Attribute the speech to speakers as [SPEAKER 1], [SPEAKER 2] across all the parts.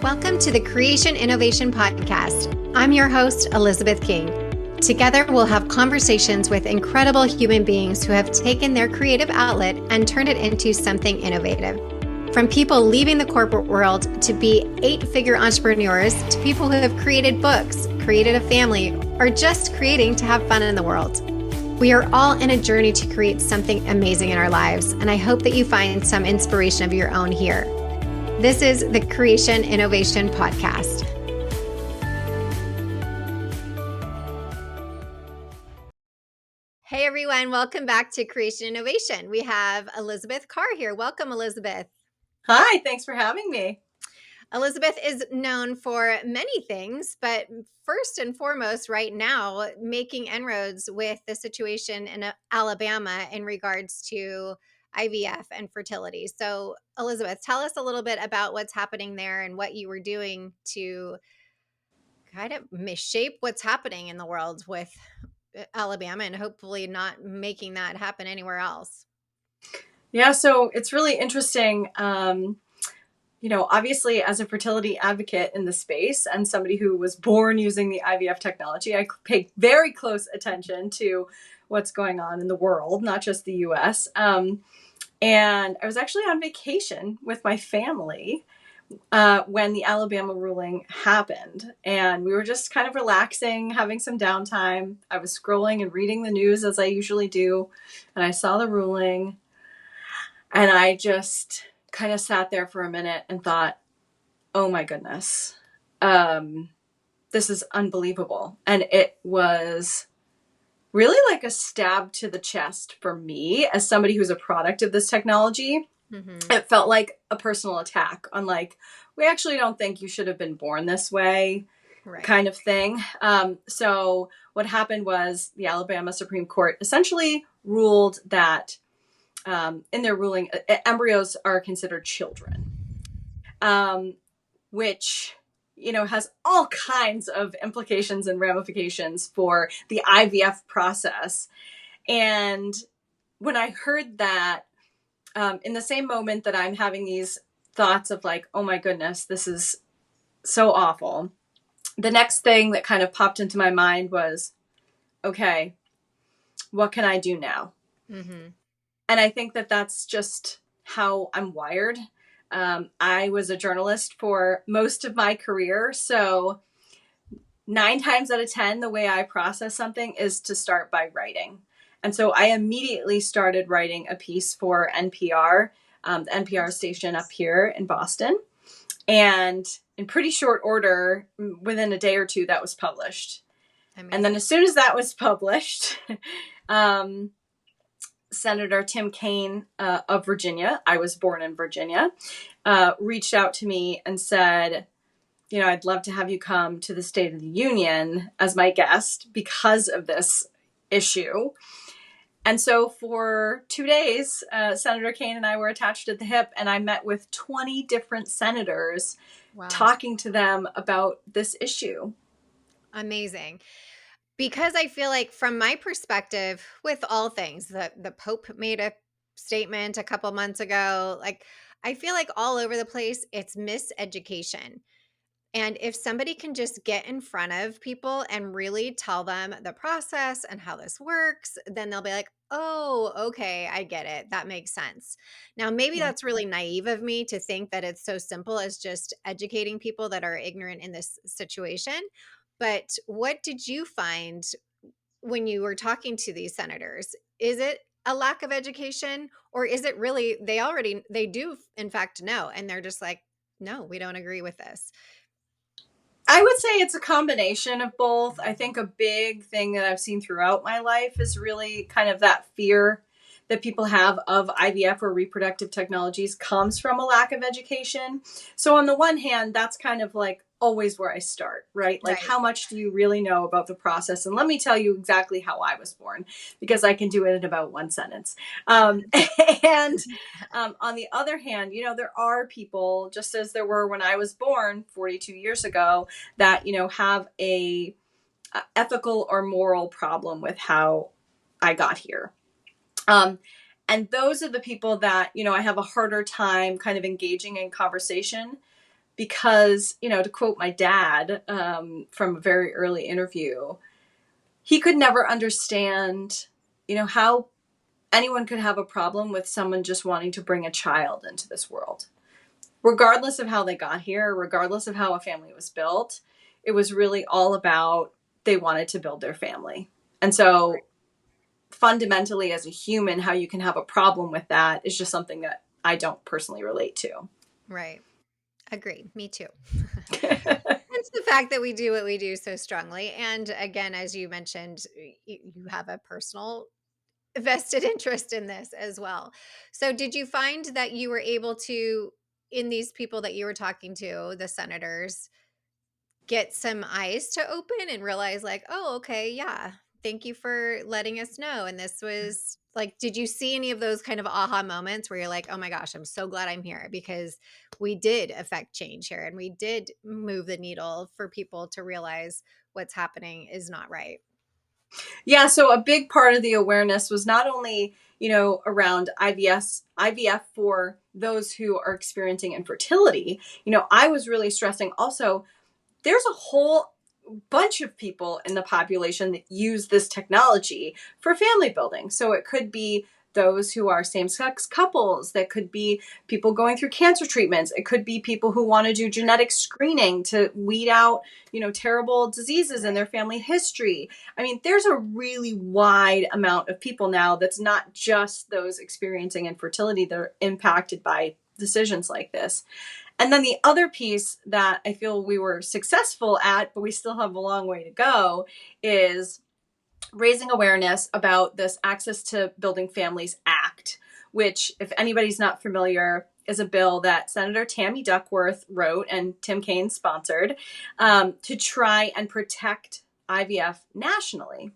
[SPEAKER 1] Welcome to the Creation Innovation Podcast. I'm your host, Elizabeth King. Together, we'll have conversations with incredible human beings who have taken their creative outlet and turned it into something innovative. From people leaving the corporate world to be 8-figure entrepreneurs to people who have created books, created a family, or just creating to have fun in the world. We are all in a journey to create something amazing in our lives, and I hope that you find some inspiration of your own here. This is the Creation Innovation Podcast. Hey everyone, welcome back to Creation Innovation. We have Elizabeth Carr here. Welcome, Elizabeth.
[SPEAKER 2] Hi, thanks for having me.
[SPEAKER 1] Elizabeth is known for many things, but first and foremost right now, making inroads with the situation in Alabama in regards to IVF and fertility. So, Elizabeth, tell us a little bit about what's happening there and what you were doing to kind of misshape what's happening in the world with Alabama and hopefully not making that happen anywhere else.
[SPEAKER 2] Yeah, so it's really interesting. Obviously, as a fertility advocate in the space and somebody who was born using the IVF technology, I pay very close attention to what's going on in the world, not just the US. And I was actually on vacation with my family when the Alabama ruling happened. And we were just kind of relaxing, having some downtime. I was scrolling and reading the news as I usually do. And I saw the ruling. And I just kind of sat there for a minute and thought, oh my goodness, this is unbelievable. And it was really like a stab to the chest for me as somebody who's a product of this technology. Mm-hmm. It felt like a personal attack on like, we actually don't think you should have been born this way, right, kind of thing. So what happened was the Alabama Supreme Court essentially ruled that in their ruling, embryos are considered children, which, has all kinds of implications and ramifications for the IVF process. And when I heard that, in the same moment that I'm having these thoughts of like, oh my goodness, this is so awful, the next thing that kind of popped into my mind was, okay, what can I do now? Mm-hmm. And I think that that's just how I'm wired. I was a journalist for most of my career. So 9 times out of 10, the way I process something is to start by writing. And so I immediately started writing a piece for NPR, the NPR station up here in Boston. And in pretty short order, within a day or two, that was published. Amazing. And then as soon as that was published, Senator Tim Kaine of Virginia, I was born in Virginia, reached out to me and said, I'd love to have you come to the State of the Union as my guest because of this issue. And so for 2 days, Senator Kaine and I were attached at the hip, and I met with 20 different senators, wow, talking to them about this issue.
[SPEAKER 1] Amazing. Because I feel like from my perspective, with all things, the Pope made a statement a couple months ago, like I feel like all over the place, it's miseducation. And if somebody can just get in front of people and really tell them the process and how this works, then they'll be like, oh, okay, I get it. That makes sense. Now, maybe that's really naive of me to think that it's so simple as just educating people that are ignorant in this situation. But what did you find when you were talking to these senators? Is it a lack of education, or is it really they do in fact know, and they're just like, no, we don't agree with this?
[SPEAKER 2] I would say it's a combination of both. I think a big thing that I've seen throughout my life is really kind of that fear that people have of IVF or reproductive technologies comes from a lack of education. So on the one hand, that's kind of like always where I start, right? Like, right, how much do you really know about the process? And let me tell you exactly how I was born, because I can do it in about one sentence. And on the other hand, there are people, just as there were when I was born 42 years ago, that, have a ethical or moral problem with how I got here. And those are the people that, I have a harder time kind of engaging in conversation because, to quote my dad from a very early interview, he could never understand, how anyone could have a problem with someone just wanting to bring a child into this world. Regardless of how they got here, regardless of how a family was built, it was really all about they wanted to build their family. And so fundamentally as a human, how you can have a problem with that is just something that I don't personally relate to.
[SPEAKER 1] Right. Agreed. Me too. It's the fact that we do what we do so strongly. And again, as you mentioned, you have a personal vested interest in this as well. So, did you find that you were able to, in these people that you were talking to, the senators, get some eyes to open and realize, like, oh, okay, yeah, thank you for letting us know? And this was like, did you see any of those kind of aha moments where you're like, oh my gosh, I'm so glad I'm here because we did affect change here and we did move the needle for people to realize what's happening is not right?
[SPEAKER 2] Yeah, so a big part of the awareness was not only, around IVF for those who are experiencing infertility. I was really stressing also there's a whole bunch of people in the population that use this technology for family building. So it could be those who are same-sex couples, that could be people going through cancer treatments, it could be people who want to do genetic screening to weed out, terrible diseases in
[SPEAKER 1] Right.
[SPEAKER 2] their family history. I mean, there's a really wide amount of people now that's not just those experiencing infertility that are impacted by decisions like this. And then the other piece that I feel we were successful at, but we still have a long way to go, is raising awareness about this Access to Building Families Act, which, if anybody's not familiar, is a bill that Senator Tammy Duckworth wrote and Tim Kaine sponsored to try and protect IVF nationally.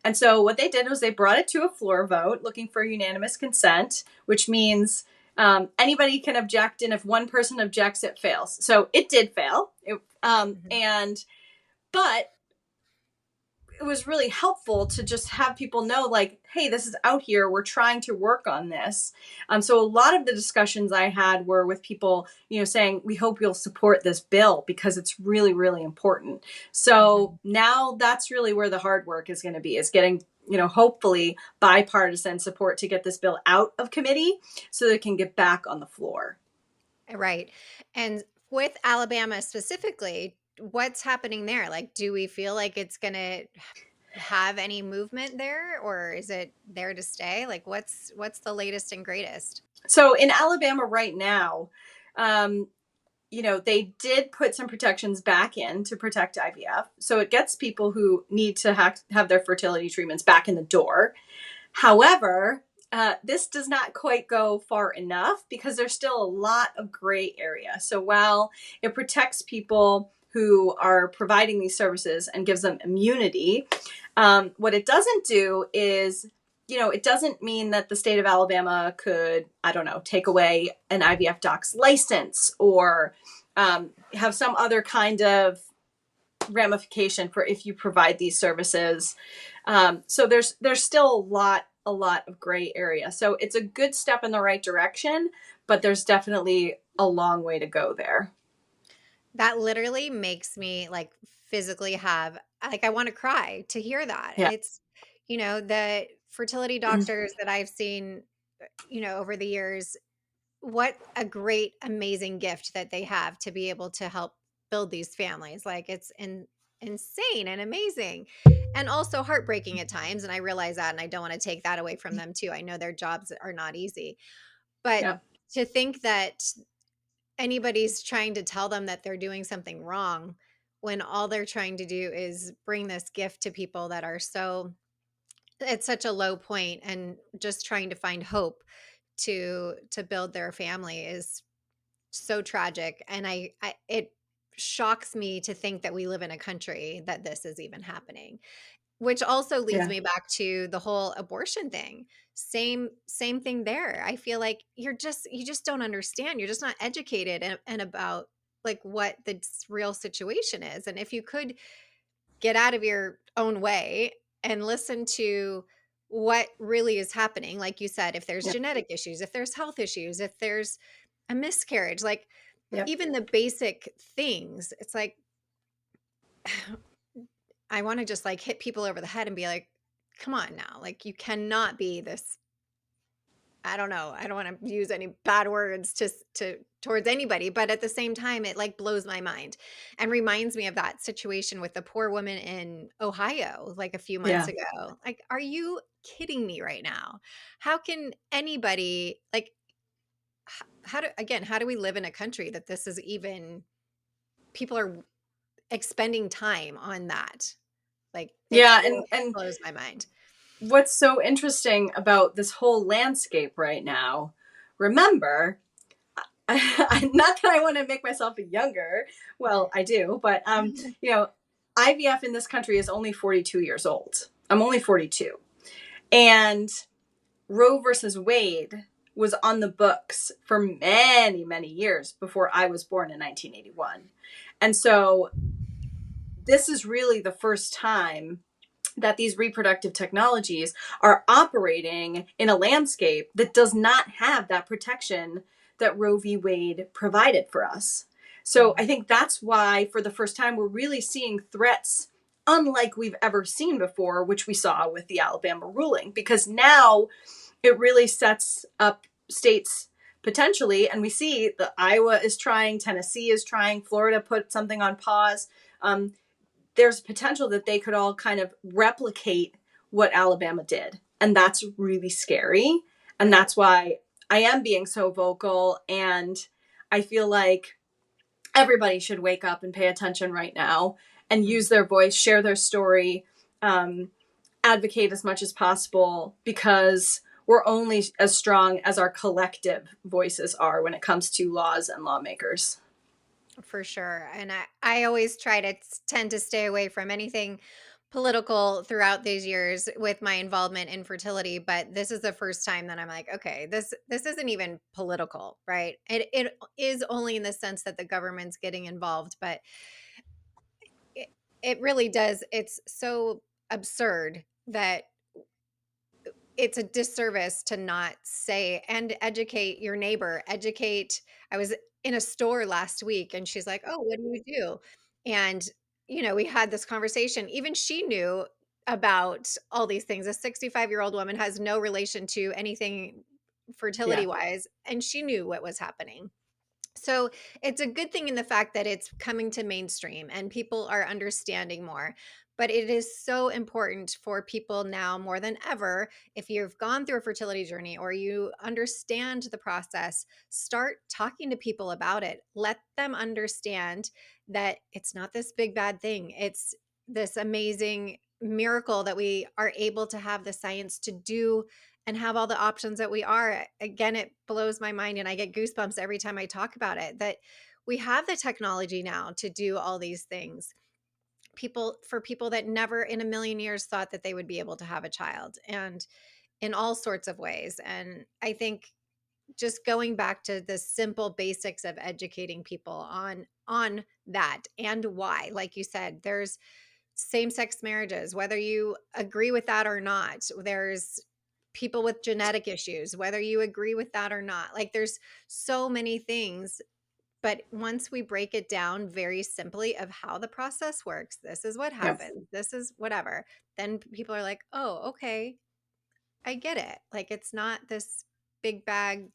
[SPEAKER 2] And so what they did was they brought it to a floor vote looking for unanimous consent, which means anybody can object. And if one person objects, it fails. So it did fail.
[SPEAKER 1] Mhm.
[SPEAKER 2] And but it was really helpful to just have people know, like, hey, this is out here, we're trying to work on this. So a lot of the discussions I had were with people, saying we hope you'll support this bill because it's really, really important. So
[SPEAKER 1] Mhm.
[SPEAKER 2] now that's really where the hard work is going to be, is getting, hopefully bipartisan support to get this bill out of committee so that it can get back on the floor.
[SPEAKER 1] Right. And with Alabama specifically, what's happening there? Like, do we feel like it's going to have any movement there or is it there to stay? Like, what's the latest and greatest?
[SPEAKER 2] So in Alabama right now, um, they did put some protections back in to protect IVF. So it gets people who need to have their fertility treatments back in the door. However, this does not quite go far enough because there's still a lot of gray area. So while it protects people who are providing these services and gives them immunity, what it doesn't do is, it doesn't mean that the state of Alabama could, I don't know, take away an IVF doc's license or have some other kind of ramification for if you provide these services. So there's still a lot of gray area. So it's a good step in the right direction, but there's definitely a long way to go there.
[SPEAKER 1] That literally makes me like physically have, like, I want to cry to hear that.
[SPEAKER 2] Yeah.
[SPEAKER 1] It's, the fertility doctors that I've seen, over the years, what a great, amazing gift that they have to be able to help build these families. Like, it's insane and amazing and also heartbreaking at times. And I realize that, and I don't want to take that away from them too. I know their jobs are not easy, but
[SPEAKER 2] Yeah.
[SPEAKER 1] to think that anybody's trying to tell them that they're doing something wrong when all they're trying to do is bring this gift to people that are so at such a low point and just trying to find hope to build their family is so tragic. And I it shocks me to think that we live in a country that this is even happening, which also leads
[SPEAKER 2] Yeah.
[SPEAKER 1] me back to the whole abortion thing. Same thing there. I feel like you just don't understand. You're just not educated and about like what the real situation is. And if you could get out of your own way and listen to what really is happening, like you said, if there's
[SPEAKER 2] Yeah.
[SPEAKER 1] genetic issues, if there's health issues, if there's a miscarriage, like
[SPEAKER 2] Yep.
[SPEAKER 1] even the basic things, it's like I want to just like hit people over the head and be like, come on now. Like you cannot be this. I don't know. I don't want to use any bad words to towards anybody, but at the same time, it like blows my mind and reminds me of that situation with the poor woman in Ohio like a few months
[SPEAKER 2] Yeah.
[SPEAKER 1] ago. Like, are you kidding me right now? How can anybody like how do we live in a country that this is even people are expending time on that? Like
[SPEAKER 2] Yeah. And
[SPEAKER 1] blows my mind.
[SPEAKER 2] what's so interesting about this whole landscape right now, remember, not that I want to make myself younger. Well, I do, but you know, IVF in this country is only 42 years old. I'm only 42. And Roe versus Wade was on the books for many, many years before I was born in 1981. And so this is really the first time that these reproductive technologies are operating in a landscape that does not have that protection that Roe v. Wade provided for us. So I
[SPEAKER 1] Mhm.
[SPEAKER 2] think that's why, for the first time, we're really seeing threats unlike we've ever seen before, which we saw with the Alabama ruling, because now it really sets up states potentially, and we see that Iowa is trying, Tennessee is trying, Florida put something on pause. There's potential that they could all kind of replicate what Alabama did. And that's really scary. And
[SPEAKER 1] Right.
[SPEAKER 2] that's why I am being so vocal. And I feel like everybody should wake up and pay attention right now and use their voice, share their story, um, advocate as much as possible, because we're only as strong as our collective voices are when it comes to laws and lawmakers.
[SPEAKER 1] For sure. And I always try to tend to stay away from anything political throughout these years with my involvement in fertility. But this is the first time that I'm like, okay, this isn't even political, right? It is only in the sense that the government's getting involved, but it, it really does. It's so absurd that it's a disservice to not say and educate your neighbor. Educate. I was in a store last week and she's like, "Oh, what do you do?" And we had this conversation. Even she knew about all these things. A 65-year-old woman has no relation to anything
[SPEAKER 2] Yeah.
[SPEAKER 1] fertility wise, and she knew what was happening. So it's a good thing in the fact that it's coming to mainstream and people are understanding more. But it is so important for people now more than ever. If you've gone through a fertility journey or you understand the process, start talking to people about it. Let them understand that it's not this big bad thing. It's this amazing miracle that we are able to have the science to do and have all the options that we are. Again, it blows my mind and I get goosebumps every time I talk about it that we have the technology now to do all these things. For people that never in a million years thought that they would be able to have a child and in all sorts of ways. And I think just going back to the simple basics of educating people on that and why, like you said, there's same-sex marriages, whether you agree with that or not. There's people with genetic issues, whether you agree with that or not. Like there's so many things, but once we break it down very simply of how the process works, this is what
[SPEAKER 2] Yep.
[SPEAKER 1] happens, this is whatever, then people are like, "Oh, okay, I get it." Like it's not this big bag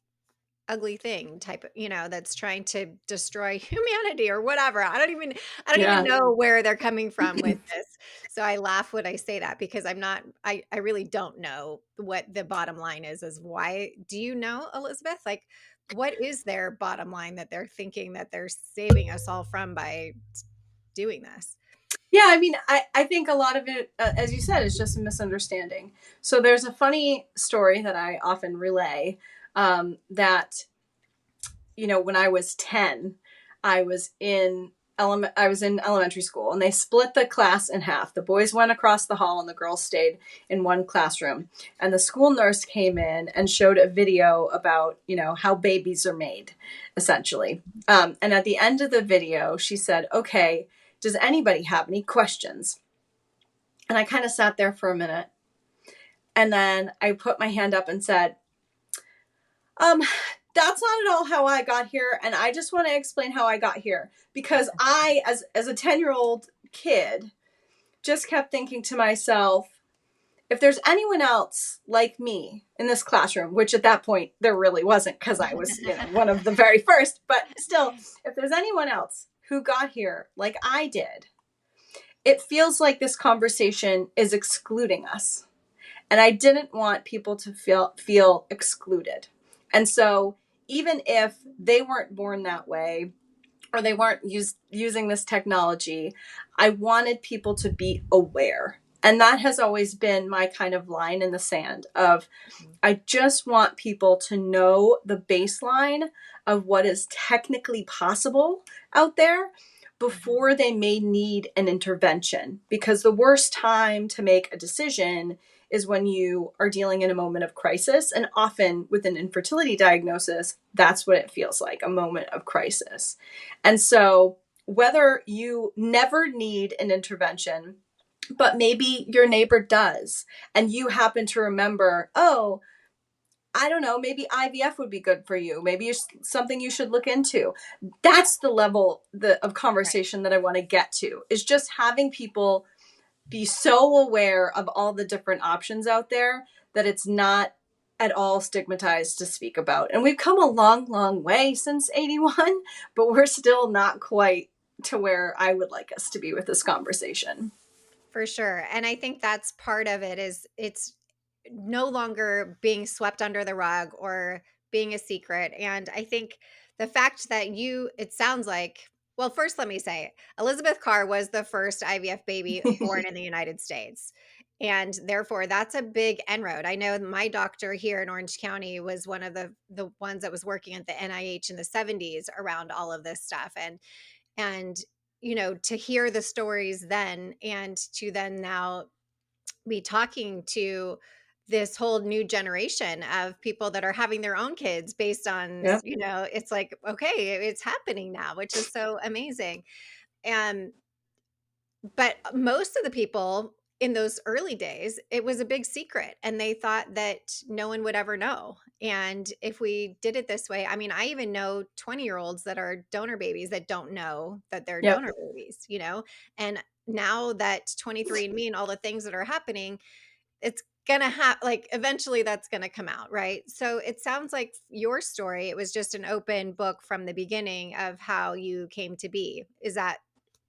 [SPEAKER 1] ugly thing type of, that's trying to destroy humanity or whatever. I don't even
[SPEAKER 2] Yeah.
[SPEAKER 1] know where they're coming from with this. So I laugh when I say that because I really don't know what the bottom line is why. Do you know, Elizabeth? Like what is their bottom line that they're thinking that they're saving us all from by doing this?
[SPEAKER 2] Yeah, I mean, I think a lot of it, as you said, is just a misunderstanding. So there's a funny story that I often relay, that, when I was 10, I was in I was in elementary school, and they split the class in half. The boys went across the hall and the girls stayed in one classroom. And the school nurse came in and showed a video about, how babies are made, essentially. And at the end of the video, she said, "Okay, does anybody have any questions?" And I kind of sat there for a minute. And then I put my hand up and said, um, that's not at all how I got here. And I just want to explain how I got here, because I, as a 10-year-old kid, just kept thinking to myself, if there's anyone else like me in this classroom, which at that point there really wasn't, because I was, one of the very first, but still, if there's anyone else who got here like I did, it feels like this conversation is excluding us. And I didn't want people to feel excluded. And so even if they weren't born that way, or they weren't using this technology, I wanted people to be aware. And that has always been my kind of line in the sand of, I just want people to know the baseline of what is technically possible out there before they may need an intervention. Because the worst time to make a decision is when you are dealing in a moment of crisis. And often with an infertility diagnosis, that's what it feels like, a moment of crisis. And so whether you never need an intervention, but maybe your neighbor does, and you happen to remember, oh, I don't know, maybe IVF would be good for you. Maybe it's something you should look into. That's the level of conversation that I want to get to, is just having people be so aware of all the different options out there that it's not at all stigmatized to speak about. And we've come a long, long way since 81, but we're still not quite to where I would like us to be with this conversation.
[SPEAKER 1] For sure. And I think that's part of it, is it's no longer being swept under the rug or being a secret. And I think the fact that it sounds like, well, first let me say Elizabeth Carr was the first IVF baby born in the United States. And therefore that's a big inroad. I know my doctor here in Orange County was one of the ones that was working at the NIH in the 70s around all of this stuff. And to hear the stories then, and to then now be talking to this whole new generation of people that are having their own kids based on,
[SPEAKER 2] Yeah.
[SPEAKER 1] it's like, okay, it's happening now, which is so amazing. And but most of the people in those early days, it was a big secret, and they thought that no one would ever know. And if we did it this way, I mean, I even know 20-year-olds that are donor babies that don't know that they're
[SPEAKER 2] Yep.
[SPEAKER 1] donor babies. And now that 23andMe and all the things that are happening, it's gonna have, like, eventually that's gonna come out, right? So it sounds like your story, it was just an open book from the beginning of how you came to be.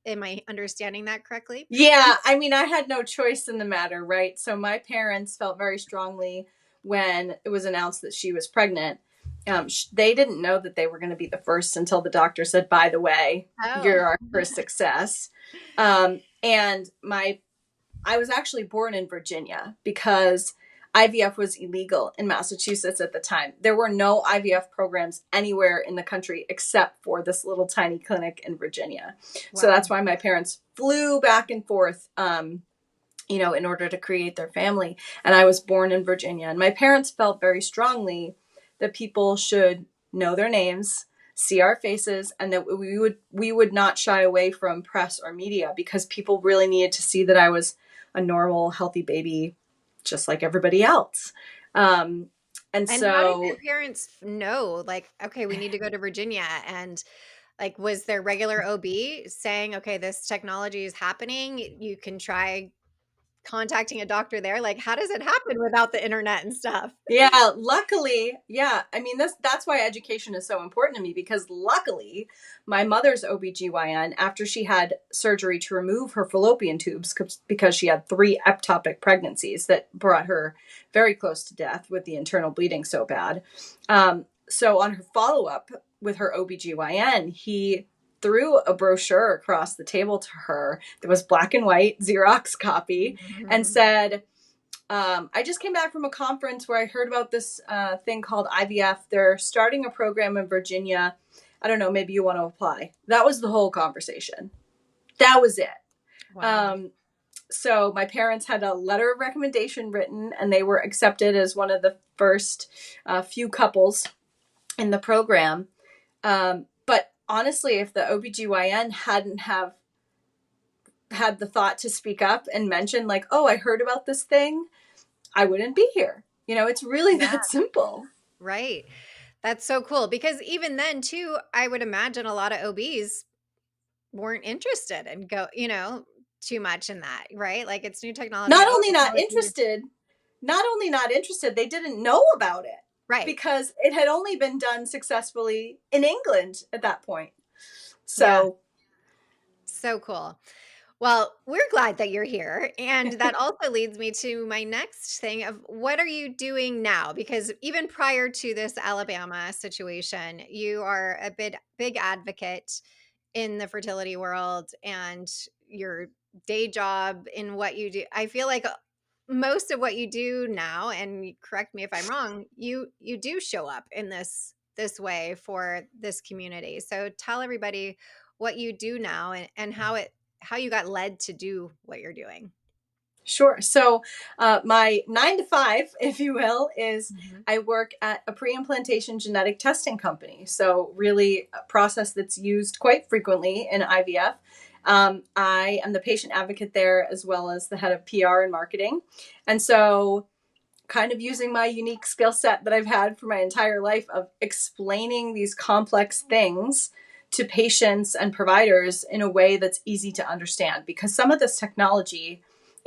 [SPEAKER 1] Am I understanding that correctly?
[SPEAKER 2] Yeah, I mean, I had no choice in the matter, right? So my parents felt very strongly when it was announced that she was pregnant. They didn't know that they were going to be the first until the doctor said, by the way,
[SPEAKER 1] Oh.
[SPEAKER 2] you're our first success. And I was actually born in Virginia because IVF was illegal in Massachusetts at the time. There were no IVF programs anywhere in the country except for this little tiny clinic in Virginia. So
[SPEAKER 1] Wow.
[SPEAKER 2] that's why my parents flew back and forth, in order to create their family. And I was born in Virginia. And my parents felt very strongly that people should know their names, see our faces, and that we would not shy away from press or media, because people really needed to see that I was a normal, healthy baby, just like everybody else. And
[SPEAKER 1] And how did
[SPEAKER 2] so,
[SPEAKER 1] your parents know, like, okay, we need to go to Virginia? And like, was their regular OB saying, okay, this technology is happening, you can try contacting a doctor there? Like, how does it happen without the internet and stuff?
[SPEAKER 2] yeah, luckily, yeah. I mean, that's why education is so important to me, because luckily my mother's OBGYN, after she had surgery to remove her fallopian tubes because she had 3 ectopic pregnancies that brought her very close to death with the internal bleeding so bad. So on her follow-up with her OBGYN, he threw a brochure across the table to her that was black and white, Xerox copy, and
[SPEAKER 1] Mhm.
[SPEAKER 2] said, I just came back from a conference where I heard about this thing called IVF. They're starting a program in Virginia. I don't know, maybe you want to apply. That was the whole conversation. That was it.
[SPEAKER 1] Wow.
[SPEAKER 2] Um, so my parents had a letter of recommendation written, and they were accepted as one of the first few couples in the program. But honestly, if the OBGYN hadn't have had the thought to speak up and mention, like, oh, I heard about this thing, I wouldn't be here. It's really
[SPEAKER 1] Yeah.
[SPEAKER 2] that simple.
[SPEAKER 1] Right. That's so cool because even then too, I would imagine a lot of OBs weren't interested and too much in that, right? Like it's new technology.
[SPEAKER 2] Not
[SPEAKER 1] Oh,
[SPEAKER 2] only
[SPEAKER 1] I
[SPEAKER 2] not
[SPEAKER 1] know it's needed.
[SPEAKER 2] interested, not only not interested, they didn't know about it
[SPEAKER 1] Right.
[SPEAKER 2] because it had only been done successfully in England at that point.
[SPEAKER 1] Yeah.
[SPEAKER 2] So,
[SPEAKER 1] So cool. Well, we're glad that you're here. And that also leads me to my next thing of what are you doing now? Because even prior to this Alabama situation, you are a big advocate in the fertility world and your day job in what you do. I feel like most of what you do now, and correct me if I'm wrong, you do show up in this way for this community. So tell everybody what you do now and how you got led to do what you're doing.
[SPEAKER 2] sure. So, my 9 to 5, if you will, is
[SPEAKER 1] Mhm.
[SPEAKER 2] I work at a pre implantation genetic testing company. So, really, a process that's used quite frequently in IVF. I am the patient advocate there as well as the head of PR and marketing. And so, kind of using my unique skill set that I've had for my entire life of explaining these complex things to patients and providers in a way that's easy to understand because some of this technology,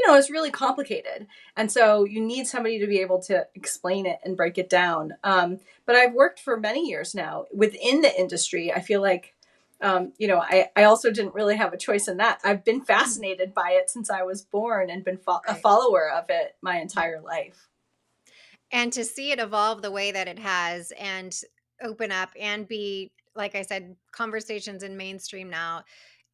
[SPEAKER 2] is really complicated. And so you need somebody to be able to explain it and break it down. But I've worked for many years now within the industry. I feel like, I also didn't really have a choice in that. I've been fascinated by it since I was born and been a
[SPEAKER 1] Right.
[SPEAKER 2] follower of it my entire life.
[SPEAKER 1] And to see it evolve the way that it has and open up and be, like I said, conversations in mainstream now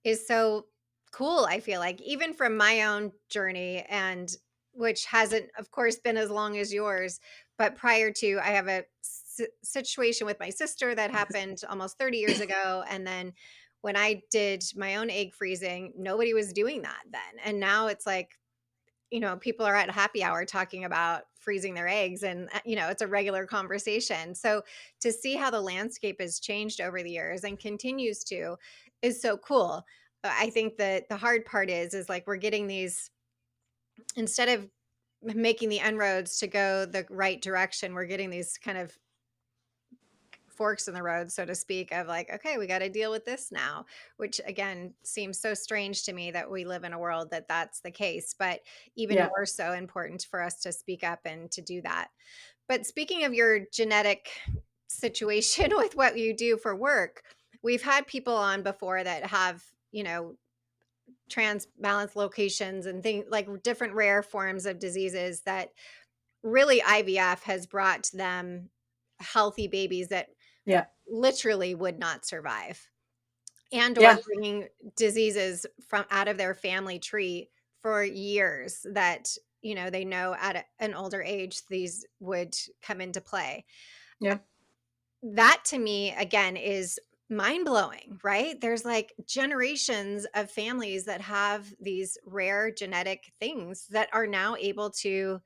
[SPEAKER 1] is so cool. I feel like even from my own journey, and which hasn't of course been as long as yours, but prior to, I have a situation with my sister that happened almost 30 years ago, and then when I did my own egg freezing, nobody was doing that then, and now it's like, people are at happy hour talking about freezing their eggs, and it's a regular conversation. So to see how the landscape has changed over the years and continues to is so cool. But I think that the hard part is like we're getting these, instead of making the inroads to go the right direction, we're getting these kind of forks in the road, so to speak, of like, okay, we got to deal with this now, which again seems so strange to me that we live in a world that that's the case, but even
[SPEAKER 2] Yeah.
[SPEAKER 1] more so important for us to speak up and to do that. But speaking of your genetic situation with what you do for work, we've had people on before that have, trans balance locations and things like different rare forms of diseases that really IVF has brought them healthy babies that
[SPEAKER 2] Yeah.
[SPEAKER 1] literally would not survive, and or
[SPEAKER 2] Yeah.
[SPEAKER 1] bringing diseases from out of their family tree for years that they know at an older age these would come into play.
[SPEAKER 2] Yeah.
[SPEAKER 1] That to me again is mind blowing, right? There's like generations of families that have these rare genetic things that are now able to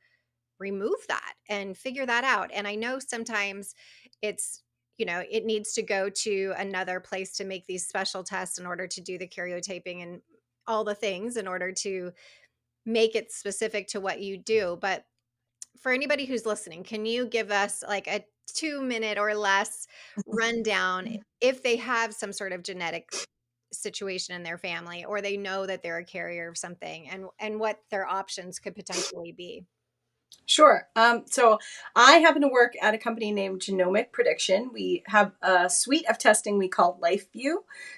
[SPEAKER 1] remove that and figure that out. And I know sometimes it's, it needs to go to another place to make these special tests in order to do the karyotyping and all the things in order to make it specific to what you do. But for anybody who's listening, can you give us like a 2 minute or less rundown if they have some sort of genetic situation in their family, or they know that they're a carrier of something, and what their options could potentially be?
[SPEAKER 2] Sure. So I happen to work at a company named Genomic Prediction. We have a suite of testing we call LifeView.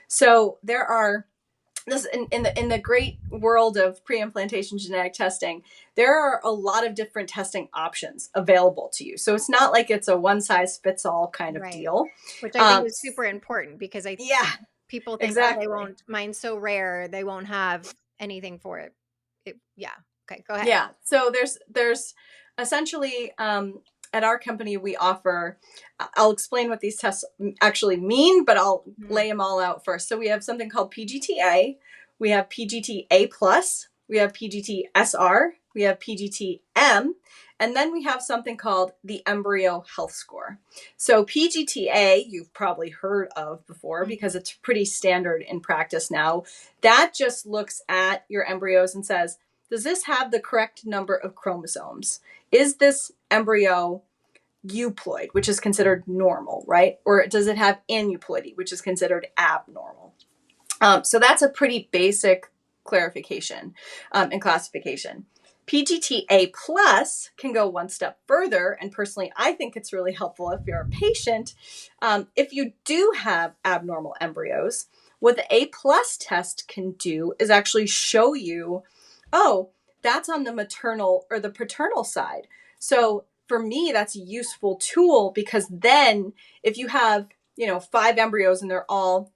[SPEAKER 2] So there are this in the great world of pre-implantation genetic testing, there are a lot of different testing options available to you. So it's not like it's a one size fits all kind of
[SPEAKER 1] Right.
[SPEAKER 2] deal.
[SPEAKER 1] Which I think
[SPEAKER 2] Um,
[SPEAKER 1] is super important because
[SPEAKER 2] yeah,
[SPEAKER 1] people think, "Oh, they
[SPEAKER 2] exactly.
[SPEAKER 1] won't, mine's so rare, they won't have anything for it." Yeah. Okay, go ahead.
[SPEAKER 2] Yeah. So there's essentially at our company we offer. I'll explain what these tests actually mean, but I'll
[SPEAKER 1] Mhm.
[SPEAKER 2] lay them all out first. So we have something called PGTA, we have PGTA plus, we have PGT-SR, we have PGT-M, and then we have something called the embryo health score. So PGTA you've probably heard of before because
[SPEAKER 1] Mhm.
[SPEAKER 2] it's pretty standard in practice now. That just looks at your embryos and says, does this have the correct number of chromosomes? Is this embryo euploid, which is considered normal, right? Or does it have aneuploidy, which is considered abnormal? So that's a pretty basic clarification and classification. PGTA plus can go one step further, and personally, I think it's really helpful if you're a patient. If you do have abnormal embryos, what the A plus test can do is actually show you, oh, that's on the maternal or the paternal side. So for me, that's a useful tool, because then if you have, 5 embryos and they're all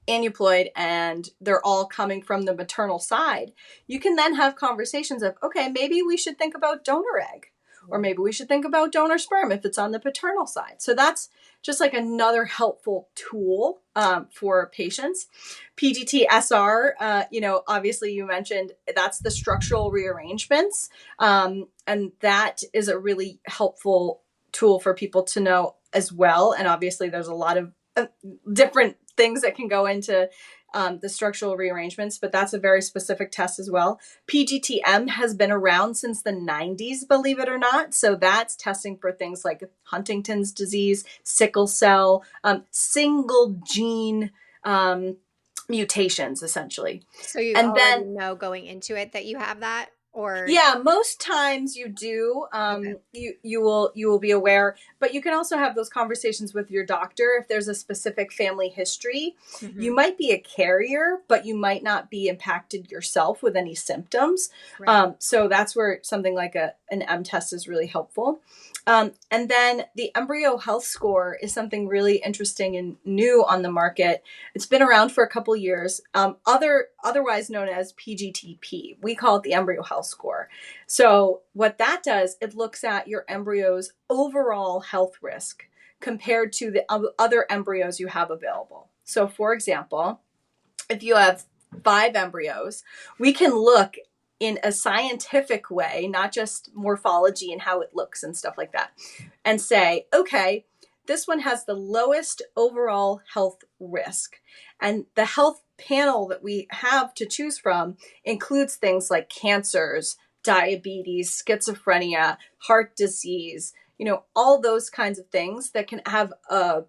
[SPEAKER 2] aneuploid and they're all coming from the maternal side, you can then have conversations of, okay, maybe we should think about donor egg, or maybe we should think about donor sperm if it's on the paternal side. So that's just like another helpful tool for patients. PGT-SR, obviously you mentioned that's the structural rearrangements. And that is a really helpful tool for people to know as well. And obviously there's a lot of different things that can go into the structural rearrangements, but that's a very specific test as well. PGTM has been around since the 90s, believe it or not. So that's testing for things like Huntington's disease, sickle cell, single gene mutations, essentially.
[SPEAKER 1] So you
[SPEAKER 2] And
[SPEAKER 1] already
[SPEAKER 2] then
[SPEAKER 1] know going into it that you have that, or
[SPEAKER 2] yeah, most times you do.
[SPEAKER 1] okay.
[SPEAKER 2] You will be aware, but you can also have those conversations with your doctor if there's a specific family history. You
[SPEAKER 1] Mhm.
[SPEAKER 2] might be a carrier, but you might not be impacted yourself with any symptoms.
[SPEAKER 1] Right.
[SPEAKER 2] So that's where something like an M test is really helpful. And then the embryo health score is something really interesting and new on the market. It's been around for a couple years, otherwise known as PGTP. We call it the embryo health score. So what that does, it looks at your embryo's overall health risk compared to the other embryos you have available. So for example, if you have 5 embryos, we can look in a scientific way, not just morphology and how it looks and stuff like that, and say, okay, this one has the lowest overall health risk. And the health panel that we have to choose from includes things like cancers, diabetes, schizophrenia, heart disease, all those kinds of things that can have a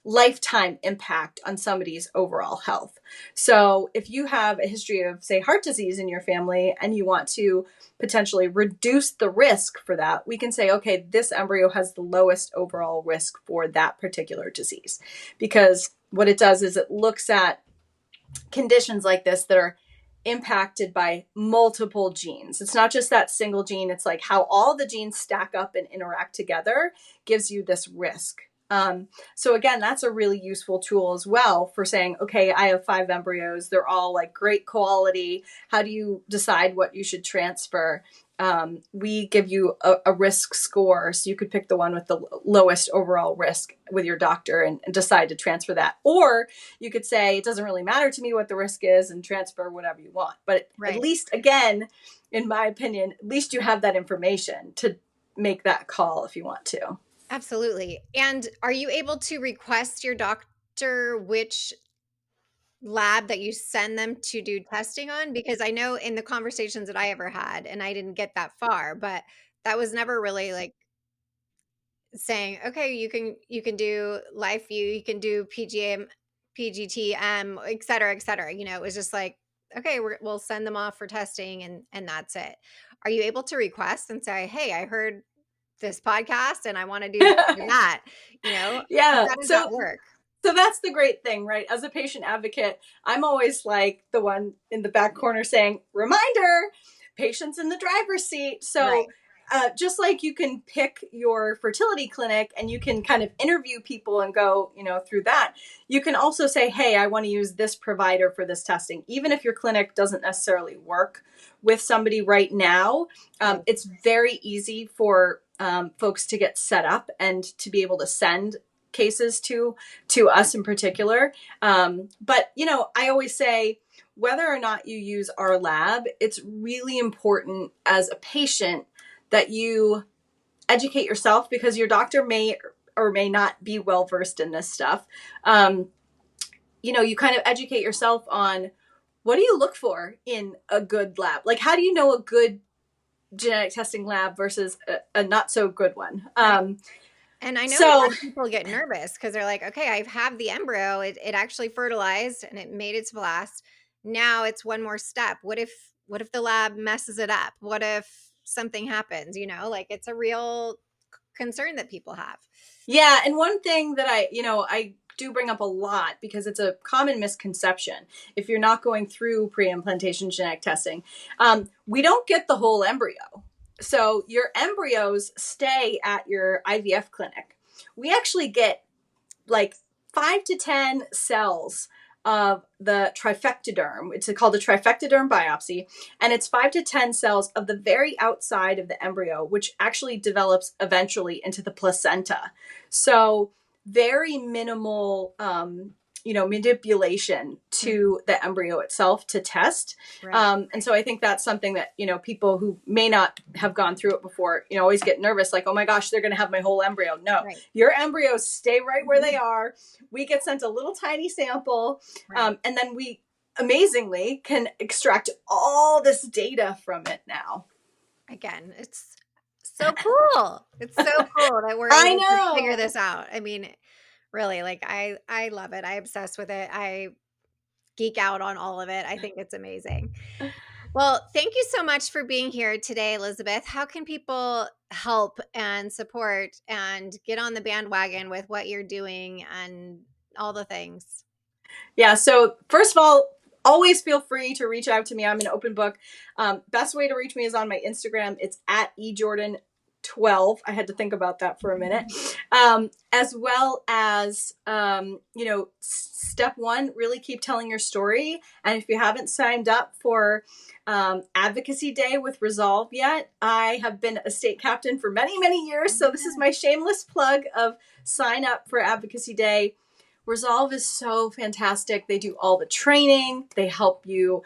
[SPEAKER 2] lifetime impact on somebody's overall health. So if you have a history of, say, heart disease in your family and you want to potentially reduce the risk for that, we can say, okay, this embryo has the lowest overall risk for that particular disease. Because what it does is it looks at conditions like this that are impacted by multiple genes. It's not just that single gene. It's like how all the genes stack up and interact together gives you this risk. So again, that's a really useful tool as well for saying, okay, I have 5 embryos. They're all like great quality. How do you decide what you should transfer? We give you a risk score. So you could pick the one with the lowest overall risk with your doctor and decide to transfer that. Or you could say, it doesn't really matter to me what the risk is and transfer whatever you want. But at
[SPEAKER 1] Right.
[SPEAKER 2] least, again, in my opinion, at least you have that information to make that call if you want to.
[SPEAKER 1] Absolutely. And are you able to request your doctor which lab that you send them to do testing on? Because I know in the conversations that I ever had, and I didn't get that far, but that was never really like saying, okay, you can do live view, you can do PGM, PGTM, et cetera, et cetera. It was just like, okay, we'll send them off for testing, and that's it. Are you able to request and say, hey, I heard this podcast and I want to do this or that?
[SPEAKER 2] Yeah.
[SPEAKER 1] How does that
[SPEAKER 2] So
[SPEAKER 1] work?
[SPEAKER 2] So that's the great thing, right? As a patient advocate, I'm always like the one in the back corner saying, reminder, patients in the driver's seat. So
[SPEAKER 1] Right.
[SPEAKER 2] just like you can pick your fertility clinic and you can kind of interview people and go, through that, you can also say, hey, I want to use this provider for this testing. Even if your clinic doesn't necessarily work with somebody right now,
[SPEAKER 1] Right.
[SPEAKER 2] it's very easy for folks to get set up and to be able to send cases to us in particular. But I always say, whether or not you use our lab, it's really important as a patient that you educate yourself, because your doctor may or may not be well versed in this stuff. You kind of educate yourself on, what do you look for in a good lab? Like, how do you know a good genetic testing lab versus a not so good one.
[SPEAKER 1] And I know a
[SPEAKER 2] So
[SPEAKER 1] lot of people get nervous because they're like, okay, I have the embryo. It actually fertilized and it made its blast. Now it's one more step. What if the lab messes it up? What if something happens? Like it's a real concern that people have.
[SPEAKER 2] yeah, and one thing that I do bring up a lot because it's a common misconception. If you're not going through pre-implantation genetic testing, we don't get the whole embryo. So your embryos stay at your IVF clinic. We actually get like 5 to 10 cells of the trifectoderm. It's called a trifectoderm biopsy, and it's 5 to 10 cells of the very outside of the embryo, which actually develops eventually into the placenta. So very minimal, manipulation to the embryo itself to test.
[SPEAKER 1] Right.
[SPEAKER 2] And so I think that's something that, people who may not have gone through it before, always get nervous, like, oh my gosh, they're going to have my whole embryo. No,
[SPEAKER 1] Right.
[SPEAKER 2] your embryos stay right where they are. We get sent a little tiny sample,
[SPEAKER 1] Right.
[SPEAKER 2] and then we amazingly can extract all this data from it now.
[SPEAKER 1] Again, it's so cool. It's so cool that we're
[SPEAKER 2] I
[SPEAKER 1] able to
[SPEAKER 2] know.
[SPEAKER 1] figure this out. I mean, really, like I love it. I obsess with it. I geek out on all of it. I think it's amazing. Well, thank you so much for being here today, Elizabeth. How can people help and support and get on the bandwagon with what you're doing and all the things?
[SPEAKER 2] Yeah. So first of all, always feel free to reach out to me. I'm an open book. Best way to reach me is on my Instagram. It's at ejordan12. I had to think about that for a minute. As well as, step one, really keep telling your story. And if you haven't signed up for Advocacy Day with Resolve yet, I have been a state captain for many, many years. So this is my shameless plug of sign up for Advocacy Day. Resolve is so fantastic. They do all the training. They help you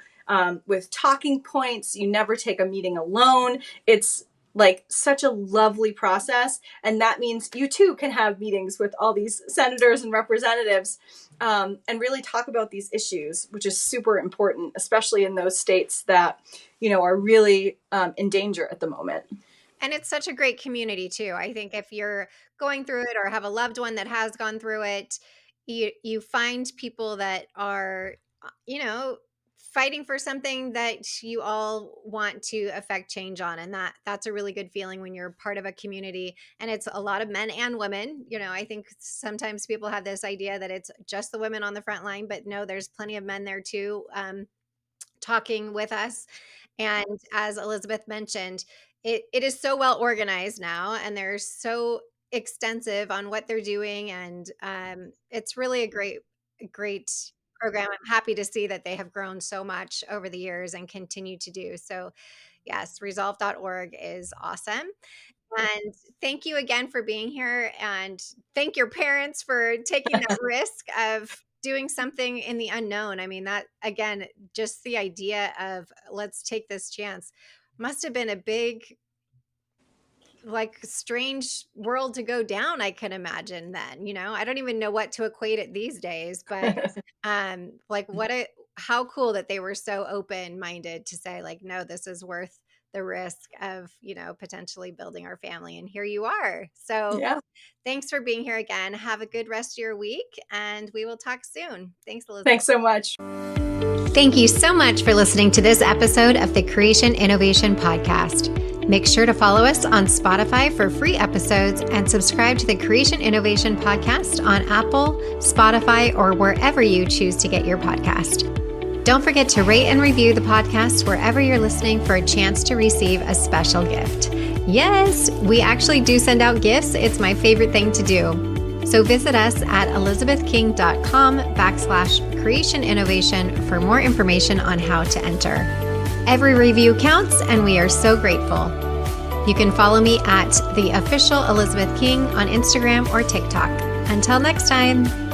[SPEAKER 2] with talking points. You never take a meeting alone. It's like such a lovely process. And that means you too can have meetings with all these senators and representatives and really talk about these issues, which is super important, especially in those states that, are really in danger at the moment.
[SPEAKER 1] And it's such a great community too. I think if you're going through it or have a loved one that has gone through it, you find people that are, fighting for something that you all want to affect change on. And that's a really good feeling when you're part of a community. And it's a lot of men and women. I think sometimes people have this idea that it's just the women on the front line, but no, there's plenty of men there too, talking with us. And as Elizabeth mentioned, it is so well organized now, and they're so extensive on what they're doing, and it's really a great program. I'm happy to see that they have grown so much over the years and continue to do so. Yes, resolve.org is awesome. And thank you again for being here, and thank your parents for taking that risk of doing something in the unknown. I mean, that again, just the idea of let's take this chance must have been a big, like, strange world to go down, I can imagine then. I don't even know what to equate it these days, but like how cool that they were so open-minded to say, like, no, this is worth the risk of, potentially building our family. And here you are. So
[SPEAKER 2] Yeah.
[SPEAKER 1] thanks for being here again. Have a good rest of your week, and we will talk soon. Thanks, Elizabeth.
[SPEAKER 2] Thanks so much.
[SPEAKER 1] Thank you so much for listening to this episode of the Creation Innovation Podcast. Make sure to follow us on Spotify for free episodes and subscribe to the Creation Innovation Podcast on Apple, Spotify, or wherever you choose to get your podcast. Don't forget to rate and review the podcast wherever you're listening for a chance to receive a special gift. Yes, we actually do send out gifts. It's my favorite thing to do. So visit us at elizabethking.com/creation innovation for more information on how to enter. Every review counts, and we are so grateful. You can follow me at the official Elizabeth King on Instagram or TikTok. Until next time.